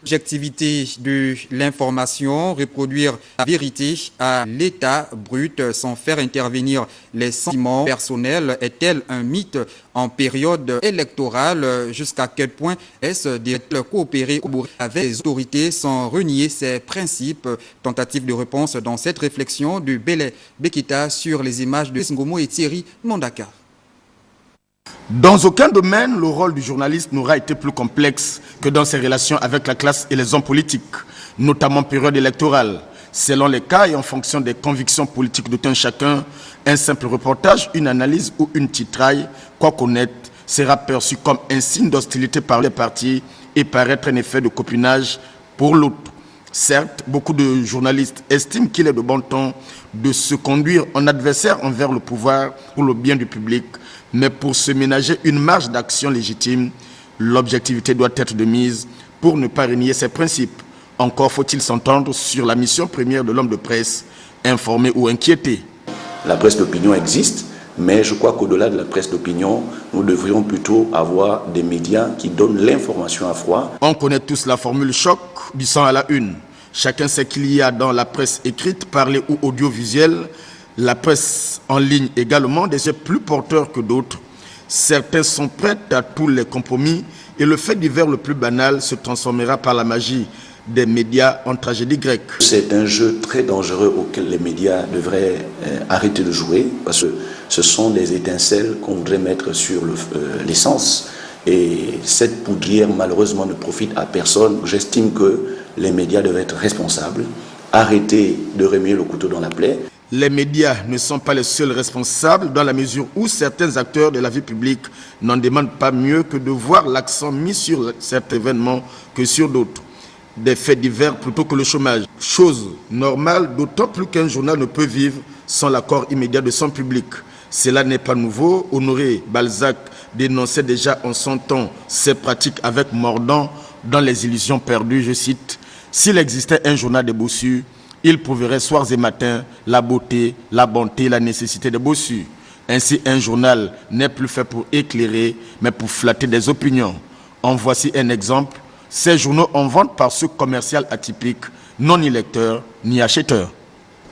L'objectivité de l'information, reproduire la vérité à l'état brut sans faire intervenir les sentiments personnels, est-elle un mythe en période électorale? Jusqu'à quel point est-ce de coopérer avec les autorités sans renier ses principes? Tentative de réponse dans cette réflexion de Belé Bekita sur les images de Ngomo et Thierry Mondaka. Dans aucun domaine, le rôle du journaliste n'aura été plus complexe que dans ses relations avec la classe et les hommes politiques, notamment en période électorale. Selon les cas et en fonction des convictions politiques de tout un chacun, un simple reportage, une analyse ou une titraille, quoi connaître, sera perçu comme un signe d'hostilité par les partis et paraître un effet de copinage pour l'autre. Certes, beaucoup de journalistes estiment qu'il est de bon ton de se conduire en adversaire envers le pouvoir pour le bien du public, mais pour se ménager une marge d'action légitime, l'objectivité doit être de mise pour ne pas renier ses principes. Encore faut-il s'entendre sur la mission première de l'homme de presse, informer ou inquiéter. La presse d'opinion existe, mais je crois qu'au-delà de la presse d'opinion, nous devrions plutôt avoir des médias qui donnent l'information à froid. On connaît tous la formule choc du sang à la une. Chacun sait qu'il y a dans la presse écrite, parlée ou audiovisuelle, la presse en ligne également, des jets plus porteurs que d'autres. Certains sont prêts à tous les compromis et le fait divers le plus banal se transformera par la magie des médias en tragédie grecque. C'est un jeu très dangereux auquel les médias devraient arrêter de jouer parce que ce sont des étincelles qu'on voudrait mettre sur l'essence. Et cette poudrière malheureusement ne profite à personne. J'estime que les médias devraient être responsables, arrêter de remuer le couteau dans la plaie. Les médias ne sont pas les seuls responsables dans la mesure où certains acteurs de la vie publique n'en demandent pas mieux que de voir l'accent mis sur certains événements que sur d'autres. Des faits divers plutôt que le chômage. Chose normale, d'autant plus qu'un journal ne peut vivre sans l'accord immédiat de son public. Cela n'est pas nouveau. Honoré Balzac dénonçait déjà en son temps ces pratiques avec mordant dans Les Illusions perdues, je cite, « S'il existait un journal des bossus, il prouverait soirs et matins la beauté, la bonté, la nécessité des bossus. Ainsi, un journal n'est plus fait pour éclairer, mais pour flatter des opinions. En voici un exemple. Ces journaux en vente par ceux commerciaux atypiques, non ni lecteurs, ni acheteurs.